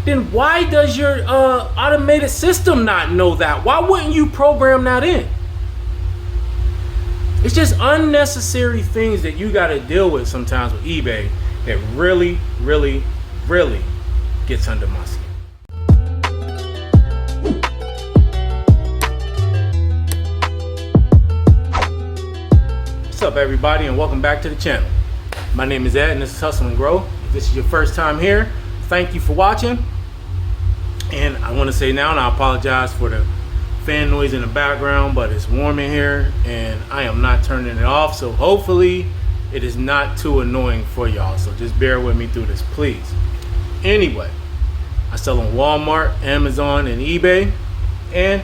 then why does your automated system not know that? Why wouldn't you program that in? It's just unnecessary things that you got to deal with sometimes with eBay that really, really, really gets under my skin. What's up, everybody, and welcome back to the channel. My name is Ed, and this is Hustle and Grow. If this is your first time here, thank you for watching. And I want to say now, and I apologize for the fan noise in the background, but it's warm in here and I am not turning it off, so hopefully it is not too annoying for y'all, so just bear with me through this, please. Anyway, I sell on Walmart, Amazon, and eBay, and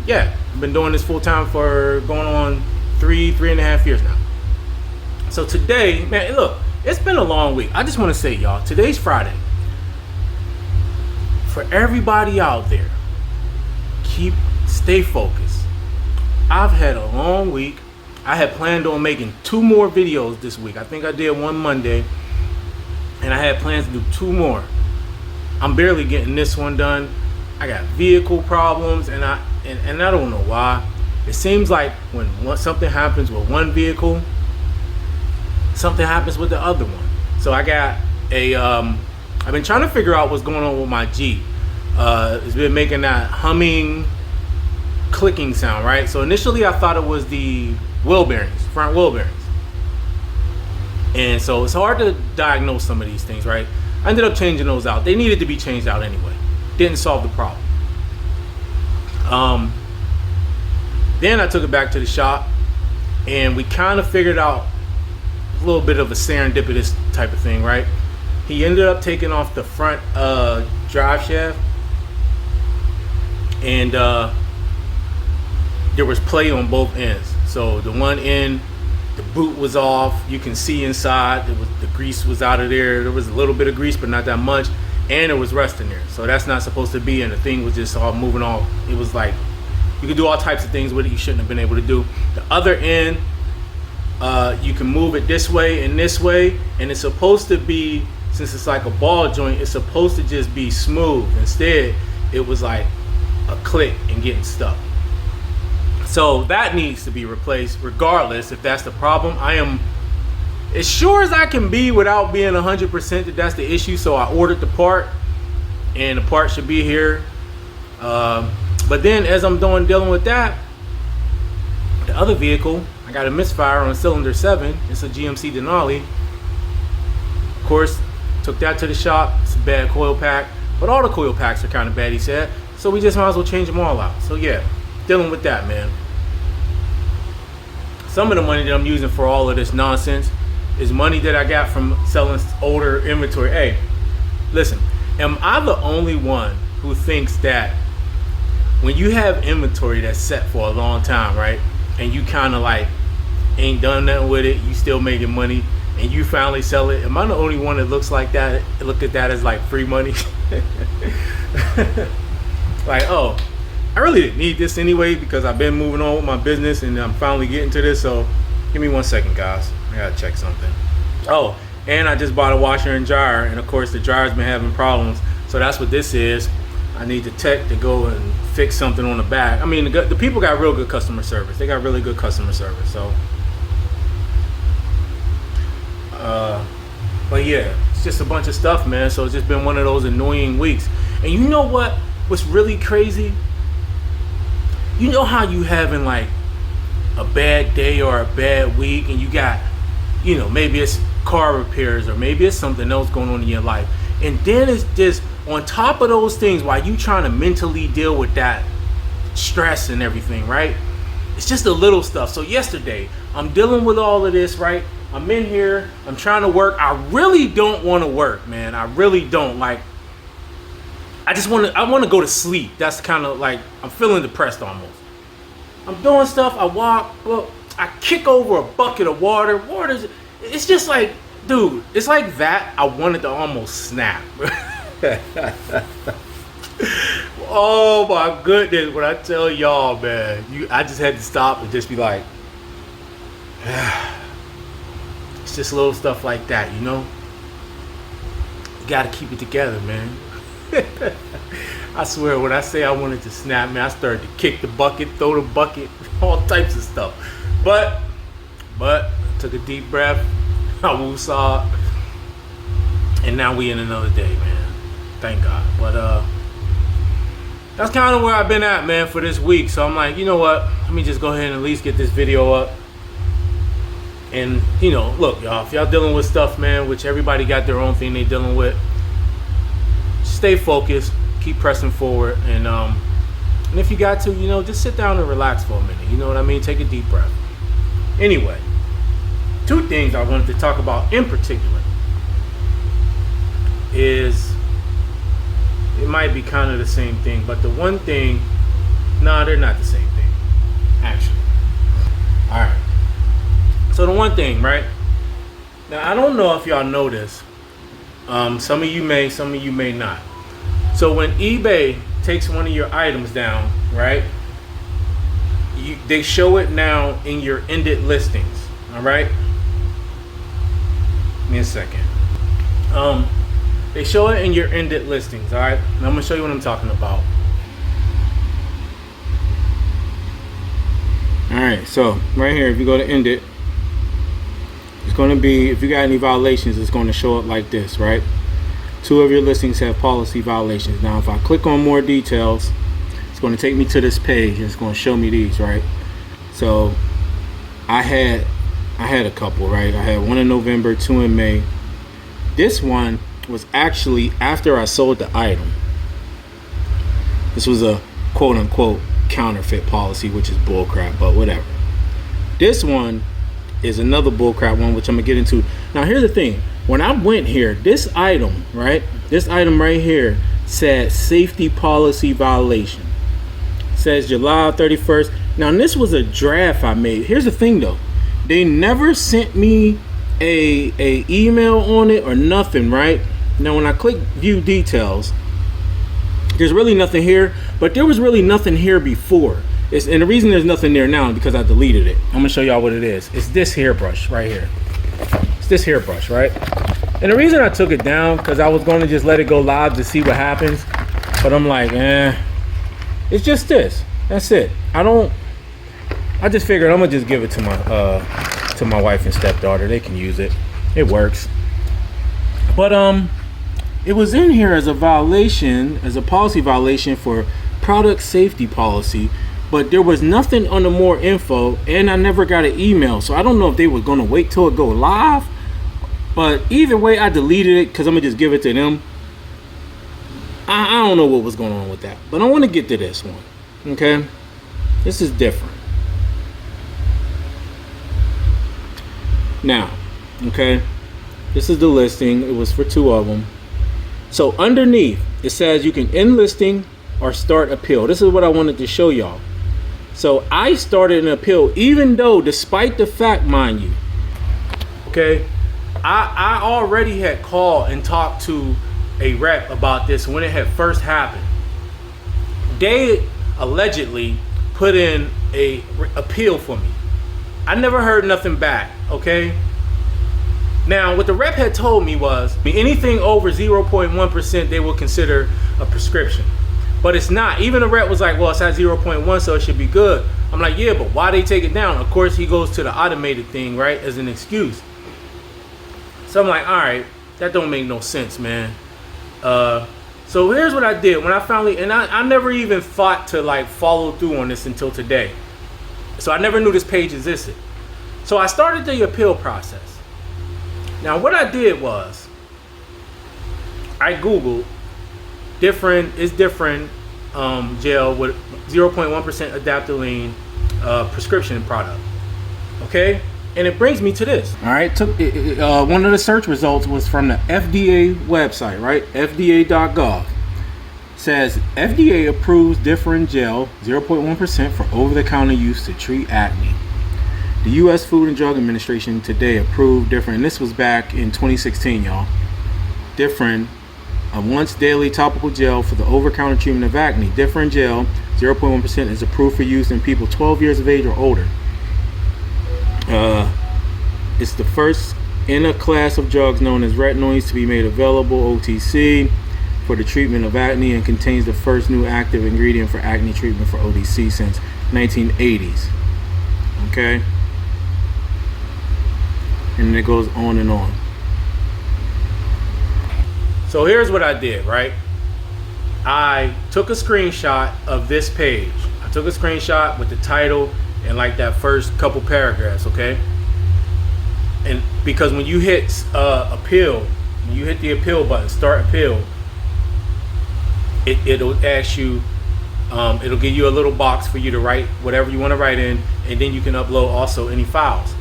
yeah, I've been doing this full time for going on three and a half years now. So today, man, look, it's been a long week. I just want to say, y'all, today's Friday. For everybody out there, stay focused. I've had a long week. I had planned on making 2 more videos this week. I think I did one Monday, and I had plans to do 2 more. I'm barely getting this one done. I got vehicle problems, and I don't know why. It seems like when something happens with one vehicle, something happens with the other one. So I got a I've been trying to figure out what's going on with my Jeep. It's been making that humming, clicking sound, right? So initially I thought it was the wheel bearings, front wheel bearings. And so it's hard to diagnose some of these things, right? I ended up changing those out. They needed to be changed out anyway. Didn't solve the problem. Then I took it back to the shop and we kind of figured out a little bit of a serendipitous type of thing, right? He ended up taking off the front drive shaft, and there was play on both ends. So the one end, the boot was off. You can see inside. The grease was out of there. There was a little bit of grease, but not that much, and there was rust in there. So that's not supposed to be. And the thing was just all moving off. It was like you could do all types of things with it you shouldn't have been able to do. The other end, you can move it this way and this way, and it's supposed to be, since it's like a ball joint, it's supposed to just be smooth. Instead, it was like a click and getting stuck. So that needs to be replaced regardless if that's the problem. I am as sure as I can be without being 100% that that's the issue. So I ordered the part, and the part should be here. But then as I'm dealing with that, the other vehicle, I got a misfire on cylinder 7. It's a GMC Denali. Of course, took that to the shop. It's a bad coil pack, but all the coil packs are kind of bad, he said. So we just might as well change them all out. So yeah, dealing with that, man. Some of the money that I'm using for all of this nonsense is money that I got from selling older inventory. Hey, listen, am I the only one who thinks that when you have inventory that's set for a long time, right, and you kind of like ain't done nothing with it, you still making money, and you finally sell it, am I the only one that looks like that, look at that as like free money? Like, oh, I really didn't need this anyway because I've been moving on with my business and I'm finally getting to this. So give me 1 second, guys. I gotta check something. Oh, and I just bought a washer and dryer, and of course the dryer's been having problems. So that's what this is. I need the tech to go and fix something on the back. I mean, the people got real good customer service. They got really good customer service. So, but yeah, it's just a bunch of stuff, man. So it's just been one of those annoying weeks. And you know what's really crazy? You know how you having like a bad day or a bad week, and you got, you know, maybe it's car repairs or maybe it's something else going on in your life, and then it's just on top of those things while you trying to mentally deal with that stress and everything, right? It's just the little stuff. So yesterday I'm dealing with all of this, right? I'm in here, I'm trying to work. I really don't want to work, man. I really don't. Like, I want to go to sleep. That's kind of like, I'm feeling depressed almost. I'm doing stuff, I walk, well, I kick over a bucket of water. It's just like, dude, it's like that. I wanted to almost snap. Oh my goodness, when I tell y'all, man, I just had to stop and just be like, it's just little stuff like that, you know? You gotta keep it together, man. I swear, when I say I wanted to snap, man, I started to kick the bucket, throw the bucket, all types of stuff. But I took a deep breath, I woosah, and now we in another day, man. Thank God. But that's kind of where I've been at, man, for this week. So I'm like, you know what? Let me just go ahead and at least get this video up. And, you know, look, y'all, if y'all dealing with stuff, man, which everybody got their own thing they dealing with, stay focused, keep pressing forward, and if you got to, you know, just sit down and relax for a minute. You know what I mean? Take a deep breath. Anyway, two things I wanted to talk about in particular is, it might be kind of the same thing, but the one thing, nah, they're not the same thing, actually. All right. So the one thing, right? Now, I don't know if y'all know this. Some of you may, some of you may not. So when eBay takes one of your items down, right? They show it now in your ended listings, all right? Give me a second. They show it in your ended listings, all right? And I'm gonna show you what I'm talking about. All right, so right here, if you go to ended, it's going to be, if you got any violations, it's going to show up like this, right? 2 of your listings have policy violations. Now, if I click on more details, it's going to take me to this page. And it's going to show me these, right? So I had a couple, right? I had one in November, 2 in May. This one was actually after I sold the item. This was a quote unquote counterfeit policy, which is bullcrap, but whatever. This one is another bullcrap one, which I'm gonna get into. Now, here's the thing. When I went here, this item, right? This item right here said safety policy violation. It says July 31st. Now, this was a draft I made. Here's the thing, though. They never sent me a email on it or nothing, right? Now, when I click view details, there's really nothing here, but there was really nothing here before. And the reason there's nothing there now is because I deleted it. I'm gonna show y'all what it is. It's this hairbrush right here. It's this hairbrush, right? And the reason I took it down, because I was gonna just let it go live to see what happens. But I'm like, it's just this. That's it. I just figured I'm gonna just give it to my wife and stepdaughter. They can use it. It works. But it was in here as a violation, as a policy violation for product safety policy. But there was nothing on the more info, and I never got an email. So I don't know if they were gonna wait till it go live. But either way, I deleted it because I'm gonna just give it to them. I don't know what was going on with that, but I want to get to this one. Okay, this is different. Now, okay, this is the listing. It was for 2 of them. So underneath, it says you can end listing or start appeal. This is what I wanted to show y'all. So I started an appeal, even though, despite the fact, mind you, okay, I already had called and talked to a rep about this when it had first happened. They allegedly put in a appeal for me. I never heard nothing back, okay? Now, what the rep had told me was, anything over 0.1% they will consider a prescription. But it's not. Even the rep was like, well, it's at 0.1, so it should be good. I'm like, yeah, but why they take it down? Of course, he goes to the automated thing, right, as an excuse. So I'm like, all right, that don't make no sense, man. So here's what I did when I finally, and I never even thought to like follow through on this until today. So I never knew this page existed. So I started the appeal process. Now what I did was, I Googled different gel with 0.1% adaptoline prescription product. Okay, and it brings me to this. All right, one of the search results was from the FDA website, right? FDA.gov. Says FDA approves different gel 0.1% for over-the-counter use to treat acne. The U.S. Food and Drug Administration today approved different, and this was back in 2016, y'all. Different a once daily topical gel for the over-counter treatment of acne. Different gel 0.1% is approved for use in people 12 years of age or older. It's the first in a class of drugs known as retinoids to be made available OTC. for the treatment of acne and contains the first new active ingredient for acne treatment for ODC since 1980s. Okay, and it goes on and on. So here's what I did, right? I took a screenshot of this page. I took a screenshot with the title and like that first couple paragraphs, okay? And because when you hit appeal, when you hit the appeal button, start appeal, it'll ask you, it'll give you a little box for you to write whatever you want to write in, and then you can upload also any files.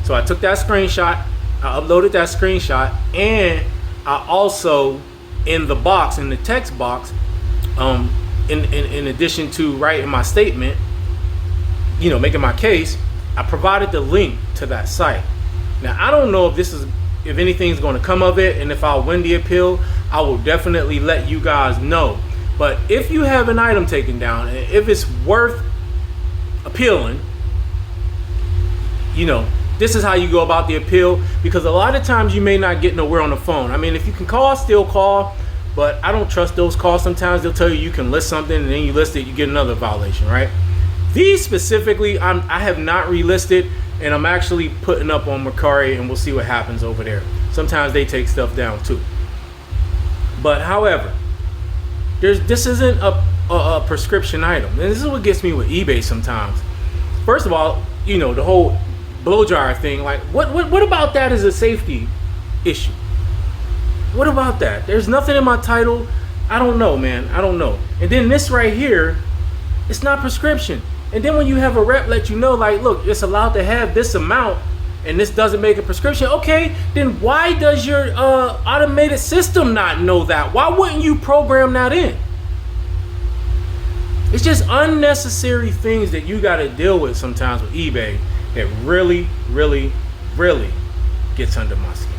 So I took that screenshot, I uploaded that screenshot, and I also, in the box, in the text box, in addition to writing my statement, you know, making my case, I provided the link to that site. Now, I don't know if anything's going to come of it, and if I'll win the appeal, I will definitely let you guys know. But if you have an item taken down, and if it's worth appealing, you know, this is how you go about the appeal, because a lot of times you may not get nowhere on the phone. I mean, if you can call, still call, but I don't trust those calls. Sometimes they'll tell you you can list something, and then you list it, you get another violation, right? These specifically, I have not relisted, and I'm actually putting up on Mercari, and we'll see what happens over there. Sometimes they take stuff down too. But however, this isn't a prescription item, and this is what gets me with eBay sometimes. First of all, you know, the whole blow dryer thing, like what about that is a safety issue? What about that? There's nothing in my title. I don't know, man. I don't know. And then this right here, it's not prescription. And then when you have a rep let you know, like, look, it's allowed to have this amount, and this doesn't make a prescription. Okay, then why does your automated system not know that? Why wouldn't you program that in? It's just unnecessary things that you got to deal with sometimes with eBay that really, really, really gets under my skin.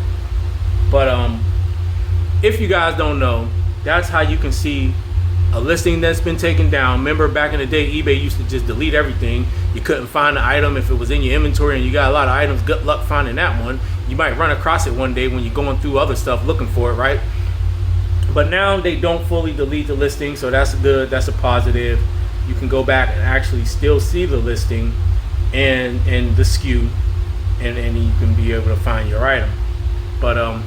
But if you guys don't know, that's how you can see a listing that's been taken down. Remember back in the day, eBay used to just delete everything. You couldn't find the item if it was in your inventory, and you got a lot of items. Good luck finding that one. You might run across it one day when you're going through other stuff looking for it, right? But now they don't fully delete the listing, so that's good. That's a positive. You can go back and actually still see the listing and the SKU, and you can be able to find your item. But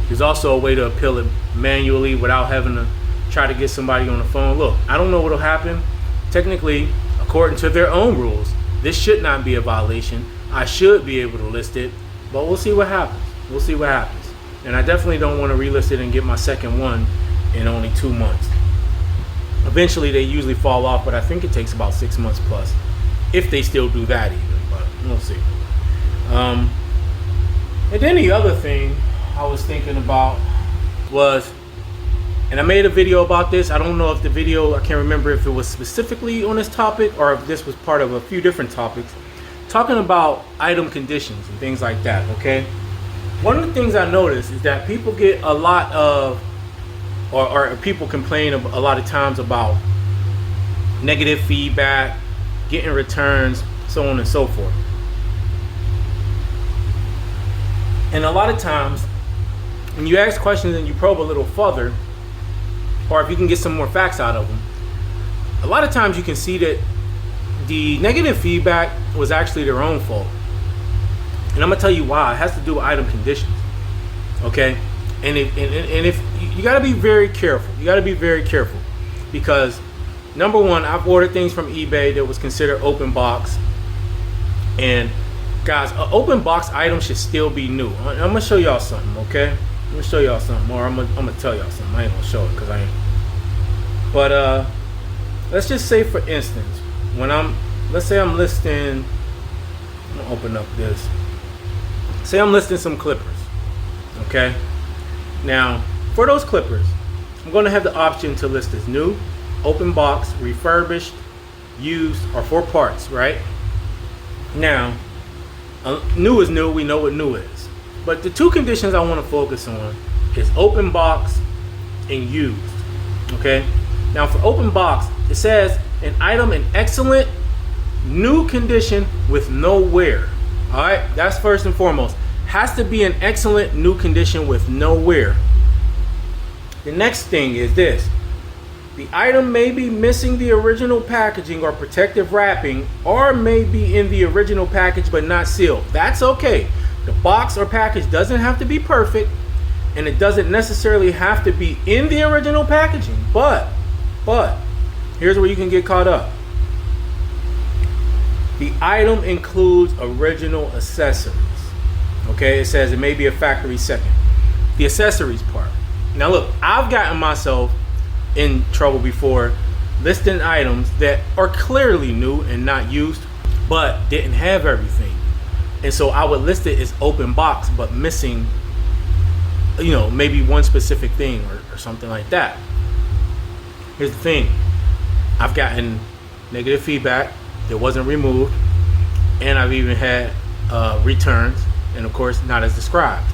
there's also a way to appeal it manually without having to try to get somebody on the phone. Look, I don't know what'll happen. Technically, according to their own rules, this should not be a violation. I should be able to list it, but we'll see what happens. We'll see what happens. And I definitely don't want to relist it and get my second one in only 2 months. Eventually, they usually fall off, but I think it takes about 6 months plus, if they still do that even, but we'll see. And then the other thing I was thinking about was, and I made a video about this. I don't know if the video, I can't remember if it was specifically on this topic or if this was part of a few different topics, talking about item conditions and things like that, okay? One of the things I noticed is that people get a lot of, or people complain a lot of times about negative feedback, getting returns, so on and so forth. And a lot of times, when you ask questions and you probe a little further, or if you can get some more facts out of them, a lot of times you can see that the negative feedback was actually their own fault. And I'm gonna tell you why. It has to do with item conditions, okay? And if you gotta be very careful. You gotta be very careful, because number one, I've ordered things from eBay that was considered open box, and guys, an open box item should still be new. I'm gonna show y'all something, okay? I'm gonna show y'all something, or I'm gonna tell y'all something. I ain't gonna show it because I ain't. But let's just say, for instance, let's say I'm listing. I'm gonna open up this. Say I'm listing some clippers, okay? Now, for those clippers, I'm gonna have the option to list as new, open box, refurbished, used, or for parts, right? Now, new is new. We know what new is. But the two conditions I want to focus on is open box and used, okay? Now for open box, it says an item in excellent new condition with no wear. All right, that's first and foremost. Has to be in excellent new condition with no wear. The next thing is this. The item may be missing the original packaging or protective wrapping, or may be in the original package but not sealed. That's okay. The box or package doesn't have to be perfect, and it doesn't necessarily have to be in the original packaging. But here's where you can get caught up. The item includes original accessories. Okay, it says it may be a factory second. The accessories part. Now look, I've gotten myself in trouble before listing items that are clearly new and not used, but didn't have everything. And so I would list it as open box, but missing, maybe one specific thing or something like that. Here's the thing. I've gotten negative feedback that wasn't removed, and I've even had returns, and of course not as described.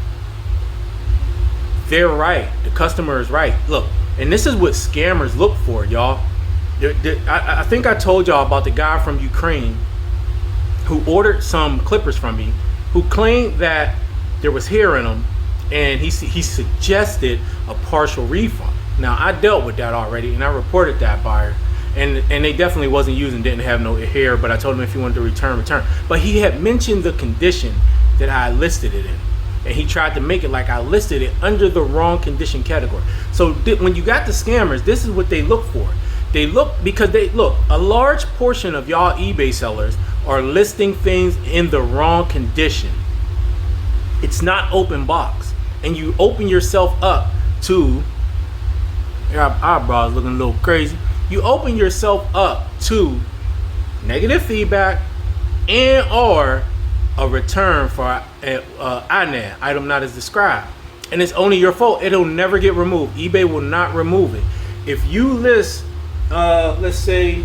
They're right. The customer is right. Look, and this is what scammers look for, y'all. I think I told y'all about the guy from Ukraine who ordered some clippers from me, who claimed that there was hair in them, and he suggested a partial refund. Now, I dealt with that already, and I reported that buyer, and they definitely didn't have no hair, but I told him if he wanted to return. But he had mentioned the condition that I listed it in, and he tried to make it like I listed it under the wrong condition category. So when you got the scammers, this is what they look for. A large portion of y'all eBay sellers are listing things in the wrong condition. It's not open box, and you open yourself up to, your eyebrows looking a little crazy. You open yourself up to negative feedback and or a return for an INAD, item not as described. And it's only your fault. It'll never get removed. eBay will not remove it. If you list, let's say,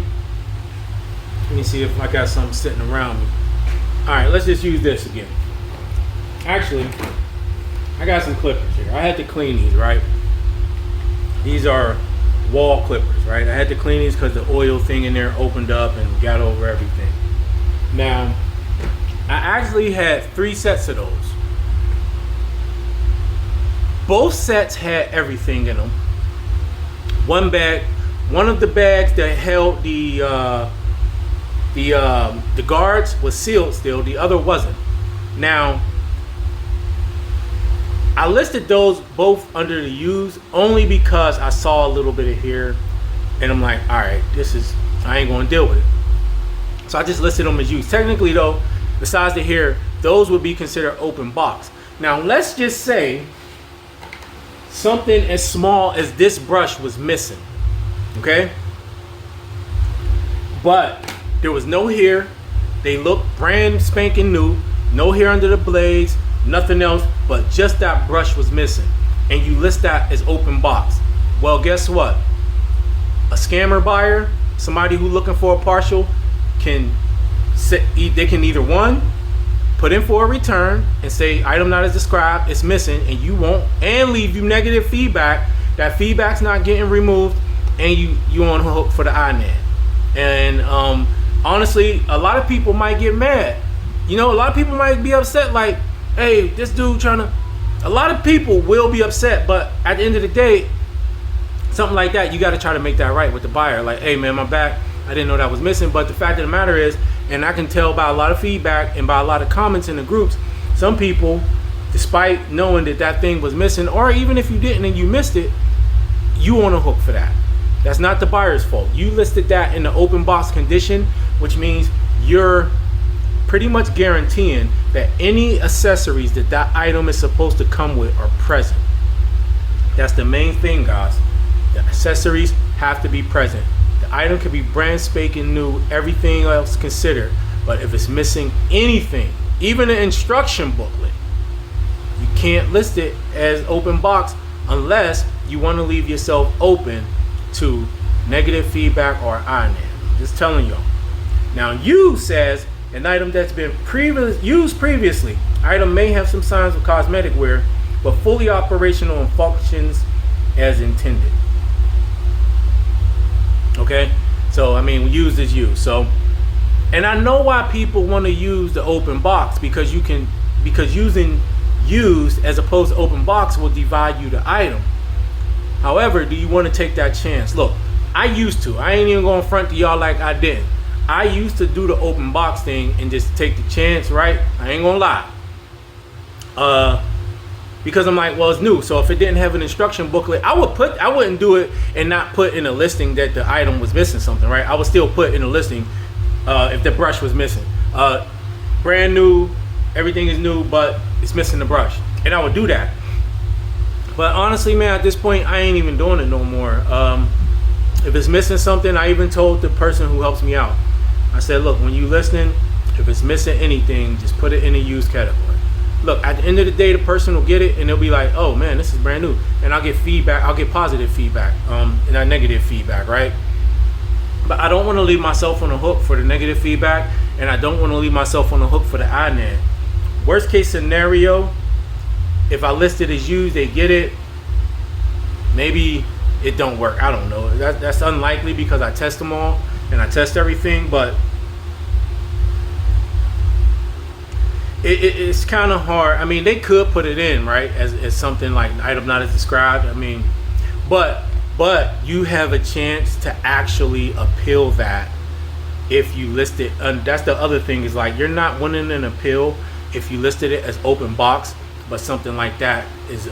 let me see if I got something sitting around me. All right, let's just use this again. Actually, I got some clippers here. I had to clean these, right? These are wall clippers, right? I had to clean these because the oil thing in there opened up and got over everything. Now, I actually had 3 sets of those. Both sets had everything in them. One of the bags that held the guards was sealed still. The other wasn't. Now, I listed those both under the used only because I saw a little bit of hair, and I'm like, all right, I ain't gonna deal with it. So I just listed them as used. Technically though, besides the hair, those would be considered open box. Now let's just say something as small as this brush was missing, okay? But there was no hair. They looked brand spanking new, no hair under the blades, nothing else, but just that brush was missing, and you list that as open box. Well, guess what? A scammer buyer, somebody who's looking for a partial, can either one, put in for a return and say item not as described, it's missing, and you won't, and leave you negative feedback. That feedback's not getting removed, and you on hook for the INAD. And honestly, a lot of people might get mad. A lot of people might be upset, like, hey, this dude a lot of people will be upset, but at the end of the day, something like that, you got to try to make that right with the buyer. Like, hey man, my back, I didn't know that was missing. But the fact of the matter is, and I can tell by a lot of feedback and by a lot of comments in the groups, some people, despite knowing that thing was missing, or even if you didn't and you missed it, you on a hook for that. That's not the buyer's fault. You listed that in the open box condition, which means you're pretty much guaranteeing that any accessories that item is supposed to come with are present. That's the main thing, guys. The accessories have to be present. The item can be brand spanking new, everything else considered, but if it's missing anything, even an instruction booklet, you can't list it as open box unless you want to leave yourself open to negative feedback or INAD. I'm just telling y'all. Now, used says an item that's been used previously. Item may have some signs of cosmetic wear, but fully operational and functions as intended. Okay, so I mean, used is used. So, and I know why people want to use the open box, because using used as opposed to open box will divide you the item. However, do you want to take that chance? Look, I used to. I ain't even going to front to y'all like I didn't. I used to do the open box thing and just take the chance, right? I ain't going to lie. Because I'm like, well, it's new. So if it didn't have an instruction booklet, I wouldn't do it and not put in a listing that the item was missing something, right? I would still put in a listing if the brush was missing. Brand new, everything is new, but it's missing the brush. And I would do that. But honestly, man, at this point, I ain't even doing it no more. If it's missing something, I even told the person who helps me out. I said, look, when you listening, if it's missing anything, just put it in the used category. Look, at the end of the day, the person will get it and they'll be like, oh man, this is brand new. And I'll get feedback. I'll get positive feedback and not negative feedback, right? But I don't want to leave myself on the hook for the negative feedback, and I don't want to leave myself on the hook for the INAD. Worst case scenario, if I list it as used, they get it. Maybe it don't work. I don't know. That's unlikely because I test them all and I test everything, but it's kind of hard. I mean, they could put it in, right, as something like item not as described. I mean, but you have a chance to actually appeal that if you list it. And that's the other thing, is like, you're not winning an appeal if you listed it as open box, but something like that is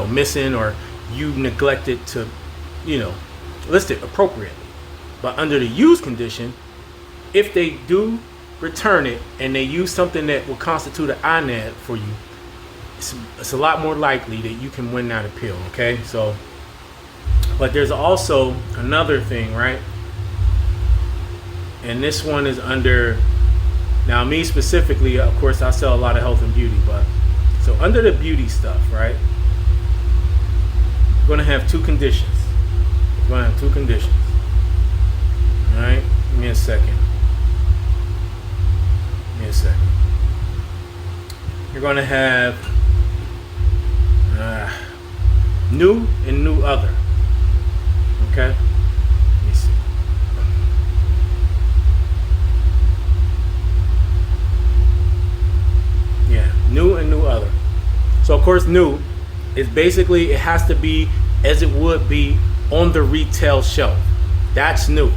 missing, or you neglected to list it appropriately. But under the used condition, if they do return it and they use something that will constitute an INAD for you, it's a lot more likely that you can win that appeal. Okay, so, but there's also another thing, right? And this one is under, now me specifically, of course, I sell a lot of health and beauty, but so under the beauty stuff, right, we're going to have two conditions. All right, give me a second. You're going to have new and new other. Okay, let me see. Yeah, new and new other. So of course, new is basically, it has to be as it would be on the retail shelf. That's new.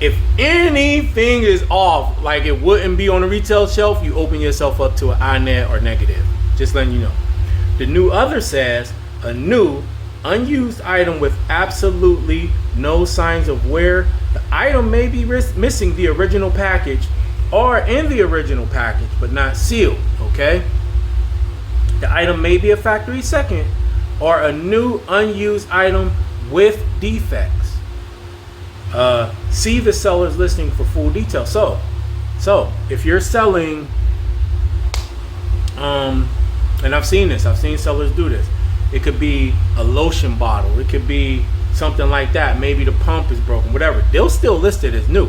If anything is off, like it wouldn't be on the retail shelf, you open yourself up to an INAD or negative. Just letting you know. The new other says a new unused item with absolutely no signs of wear. The item may be missing the original package or in the original package, but not sealed. Okay. The item may be a factory second or a new unused item with defects. See the seller's listing for full details. So if you're selling, and I've seen sellers do this. It could be a lotion bottle. It could be something like that. Maybe the pump is broken, whatever. They'll still list it as new.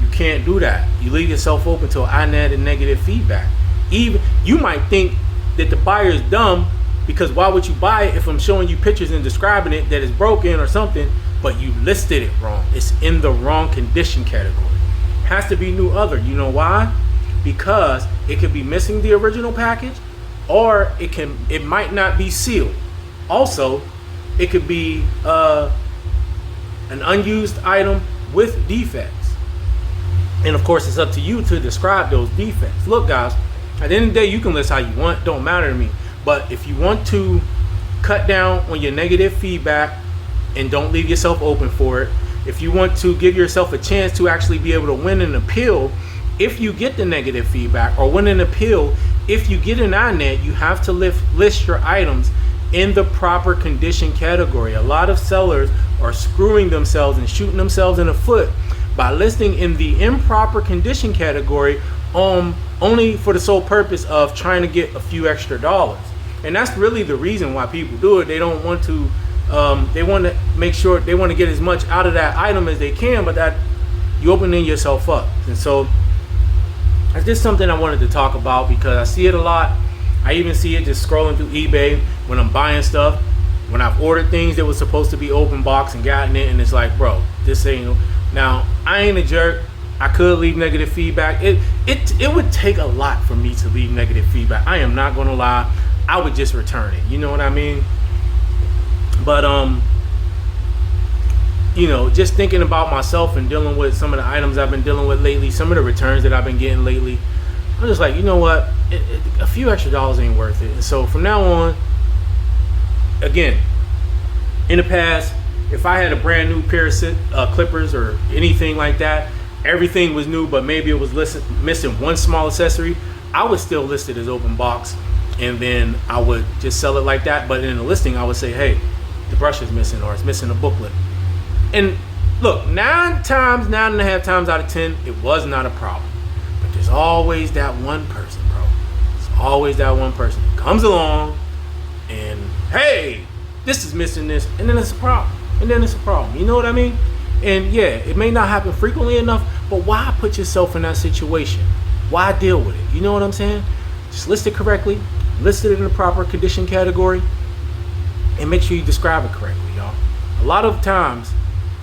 You can't do that. You leave yourself open to INAD and negative feedback. Even you might think that the buyer is dumb, because why would you buy it if I'm showing you pictures and describing it that it's broken or something, but you listed it wrong. It's in the wrong condition category. Has to be new other. You know why? Because it could be missing the original package, or it might not be sealed. Also, it could be an unused item with defects. And of course, it's up to you to describe those defects. Look, guys, at the end of the day, you can list how you want. Don't matter to me. But if you want to cut down on your negative feedback and don't leave yourself open for it, if you want to give yourself a chance to actually be able to win an appeal, if you get the negative feedback, or win an appeal, if you get an INAD, you have to list your items in the proper condition category. A lot of sellers are screwing themselves and shooting themselves in the foot by listing in the improper condition category only for the sole purpose of trying to get a few extra dollars. And that's really the reason why people do it. They don't want to, they want to make sure, they want to get as much out of that item as they can, but that you opening yourself up. And so that's just something I wanted to talk about, because I see it a lot. I even see it just scrolling through eBay when I'm buying stuff, when I've ordered things that was supposed to be open box and gotten it, and it's like, bro, this ain't. Now, I ain't a jerk. I could leave negative feedback. It would take a lot for me to leave negative feedback. I am not gonna lie. I would just return it. You know what I mean? But you know, just thinking about myself and dealing with some of the items I've been dealing with lately, some of the returns that I've been getting lately, I'm just like, you know what, a few extra dollars ain't worth it. And so from now on, again, in the past, if I had a brand new pair of clippers or anything like that, everything was new, but maybe it was missing one small accessory, I would still list it as open box, and then I would just sell it like that. But in the listing, I would say, hey, the brush is missing, or it's missing a booklet. And look, 9.5 times out of 10, it was not a problem. But there's always that one person, bro. There's always that one person that comes along and, hey, this is missing this, and then it's a problem. And then it's a problem. You know what I mean? And yeah, it may not happen frequently enough, but why put yourself in that situation? Why deal with it? You know what I'm saying? Just list it correctly, list it in the proper condition category, and make sure you describe it correctly, y'all. A lot of times,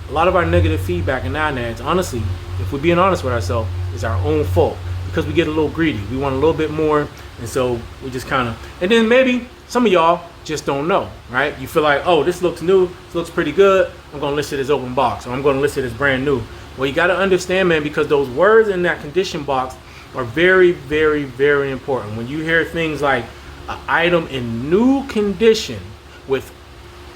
a lot of our negative feedback and INADs, honestly, if we're being honest with ourselves, is our own fault, because we get a little greedy. We want a little bit more, and so we just kind of, and then maybe some of y'all just don't know, right? You feel like, oh, this looks new, this looks pretty good, I'm gonna list it as open box, or I'm gonna list it as brand new. Well, you gotta understand, man, because those words in that condition box are very, very, very important. When you hear things like an item in new condition with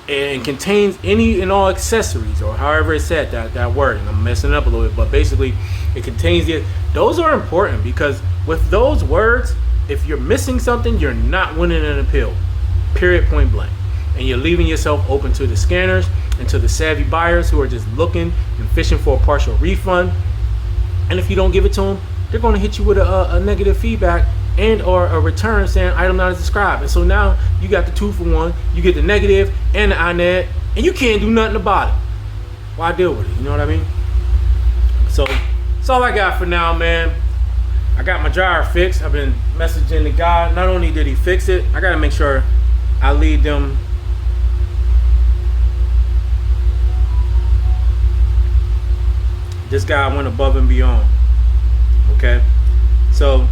and contains any and all accessories, or however it's said, that word, and I'm messing it up a little bit, but basically it contains it. Those are important, because with those words, if you're missing something, you're not winning an appeal, period, point blank. And you're leaving yourself open to the scanners and to the savvy buyers who are just looking and fishing for a partial refund. And if you don't give it to them, they're going to hit you with a negative feedback and or a return saying item not as described. And so now you got the 2-for-1, you get the negative and the INAD, and you can't do nothing about it. Why deal with it? You know what I mean? So that's all I got for now, man. I got my dryer fixed. I've been messaging the guy. Not only did he fix it, I got to make sure I lead them. This guy went above and beyond. Okay, so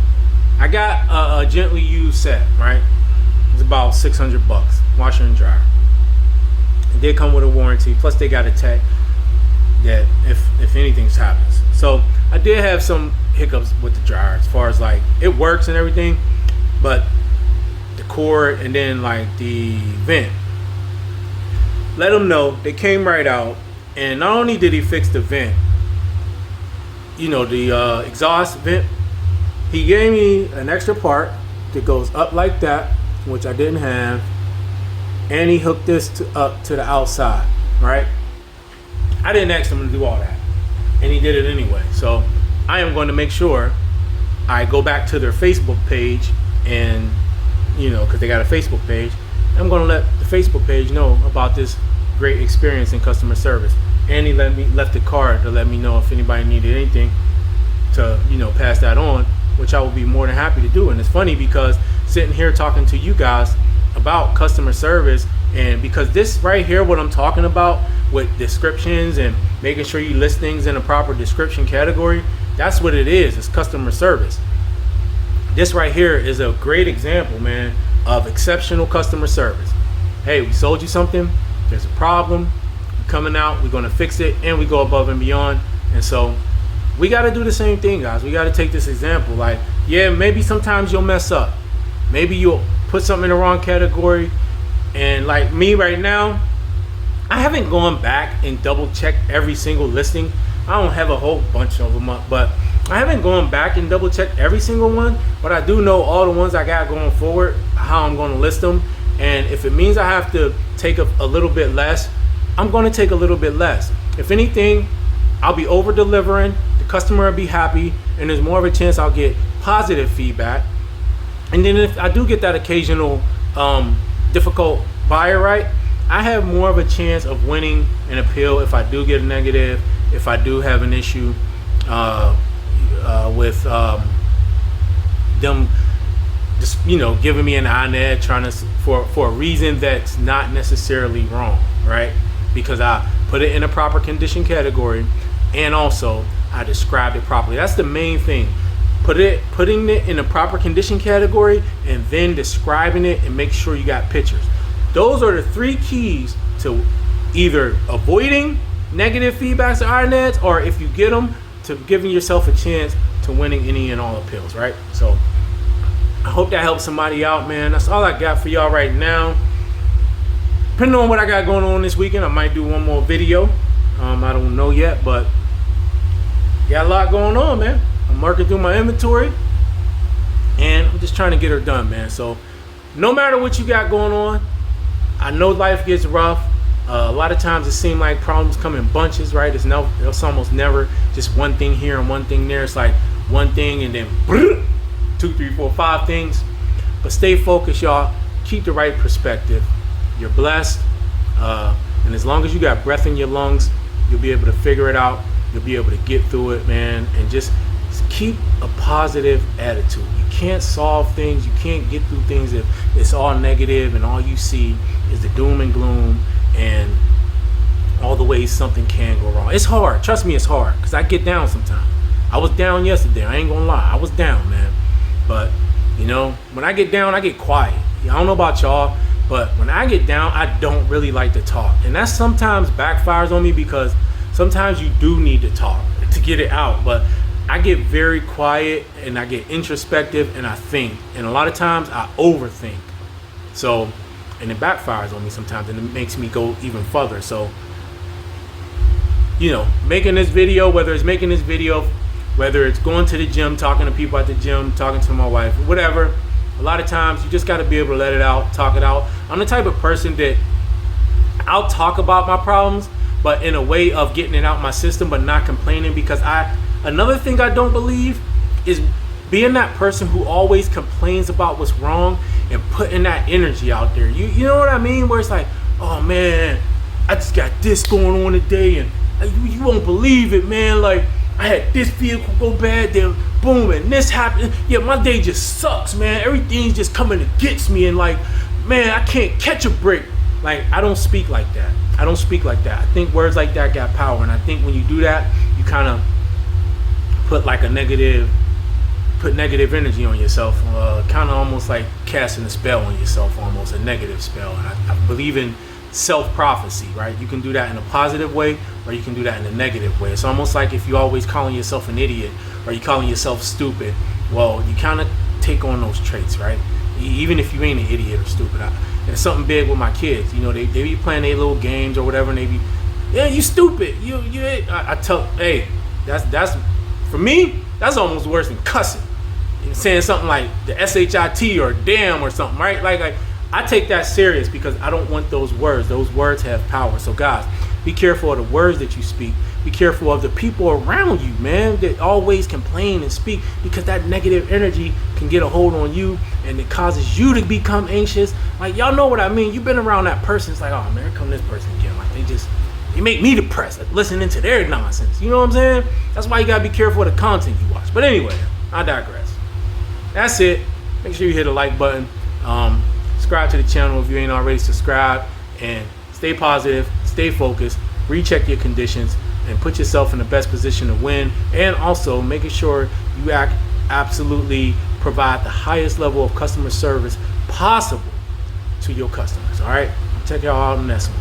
I got a gently used set, right? It's about $600, washer and dryer. It did come with a warranty, plus they got a tech that if anything happens. So I did have some hiccups with the dryer as far as like it works and everything, but the cord and then like the vent, let them know. They came right out, and not only did he fix the vent, you know, the exhaust vent, he gave me an extra part that goes up like that, which I didn't have, and he hooked this up to the outside, right? I didn't ask him to do all that, and he did it anyway. So I am going to make sure I go back to their Facebook page, and you know, because they got a Facebook page, I'm going to let the Facebook page know about this great experience in customer service. And he left the card to let me know if anybody needed anything to, you know, pass that on, which I will be more than happy to do. And it's funny because sitting here talking to you guys about customer service, and because this right here, what I'm talking about with descriptions and making sure you list things in a proper description category, that's what it is. It's customer service. This right here is a great example, man, of exceptional customer service. Hey, we sold you something, there's a problem, we're coming out, we're gonna fix it, and we go above and beyond. And so we gotta do the same thing, guys. We gotta take this example. Like, yeah, maybe sometimes you'll mess up. Maybe you'll put something in the wrong category. And like me right now, I haven't gone back and double checked every single listing. I don't have a whole bunch of them up, but I haven't gone back and double checked every single one. But I do know all the ones I got going forward, how I'm gonna list them. And if it means I have to take a little bit less, I'm gonna take a little bit less. If anything, I'll be over delivering, the customer will be happy, and there's more of a chance I'll get positive feedback. And then if I do get that occasional difficult buyer, right, I have more of a chance of winning an appeal if I do get a negative, if I do have an issue with them just, you know, giving me an INAD trying to for a reason that's not necessarily wrong, right? Because I put it in a proper condition category, and also I described it properly. That's the main thing. Putting it in a proper condition category, and then describing it, and make sure you got pictures. Those are the 3 keys to to either avoiding negative feedbacks or INADs, or if you get them, to giving yourself a chance to winning any and all appeals, right? So I hope that helps somebody out, man. That's all I got for y'all right now. Depending on what I got going on this weekend, I might do one more video. I don't know yet, but got a lot going on, man. I'm working through my inventory, and I'm just trying to get her done, man. So no matter what you got going on, I know life gets rough. A lot of times it seems like problems come in bunches, right? It's almost never just one thing here and one thing there. It's like one thing and then 2, 3, 4, 5 things. But stay focused, y'all. Keep the right perspective. You're blessed. And as long as you got breath in your lungs, you'll be able to figure it out. You'll be able to get through it, man. And just keep a positive attitude. You can't solve things. You can't get through things if it's all negative and all you see is the doom and gloom and all the ways something can go wrong. It's hard. Trust me, it's hard, because I get down sometimes. I was down yesterday. I ain't gonna lie. I was down, man. But, you know, when I get down, I get quiet. I don't know about y'all, but when I get down, I don't really like to talk. And that sometimes backfires on me, because sometimes you do need to talk to get it out. But I get very quiet and I get introspective and I think. And a lot of times I overthink. So, and it backfires on me sometimes, and it makes me go even further. So, you know, making this video, whether it's going to the gym, talking to people at the gym, talking to my wife, whatever, a lot of times you just got to be able to let it out, talk it out. I'm the type of person that I'll talk about my problems, but in a way of getting it out my system, but not complaining, because another thing I don't believe is being that person who always complains about what's wrong and putting that energy out there. You know what I mean? Where it's like, oh man, I just got this going on today, and you won't believe it, man. Like, I had this vehicle go bad, then boom, and this happened. Yeah, my day just sucks, man. Everything's just coming against me, and like, man, I can't catch a break. Like, I don't speak like that. I think words like that got power, and I think when you do that, you kind of put like negative energy on yourself, kind of almost like casting a spell on yourself, almost a negative spell. And I believe in self-prophecy, right? You can do that in a positive way, or you can do that in a negative way. It's almost like if you're always calling yourself an idiot, or you calling yourself stupid, well, you kind of take on those traits, right? Even if you ain't an idiot or stupid. There's something big with my kids. You know, they be playing their little games or whatever, and they be, yeah, you stupid. I tell, hey, that's for me, that's almost worse than cussing. Saying something like the SHIT or damn or something, right? Like I take that serious, because I don't want those words. Those words have power. So guys, be careful of the words that you speak. Be careful of the people around you, man, that always complain and speak, because that negative energy can get a hold on you, and it causes you to become anxious. Like, y'all know what I mean. You've been around that person. It's like, oh man, here come this person again. Like, they make me depressed, like, listening to their nonsense. You know what I'm saying? That's why you gotta be careful of the content you watch. But anyway, I digress. That's it. Make sure you hit the like button. Subscribe to the channel if you ain't already subscribed, and stay positive, stay focused, recheck your conditions, and put yourself in the best position to win. And also making sure you absolutely provide the highest level of customer service possible to your customers. All right, check y'all out on the next one.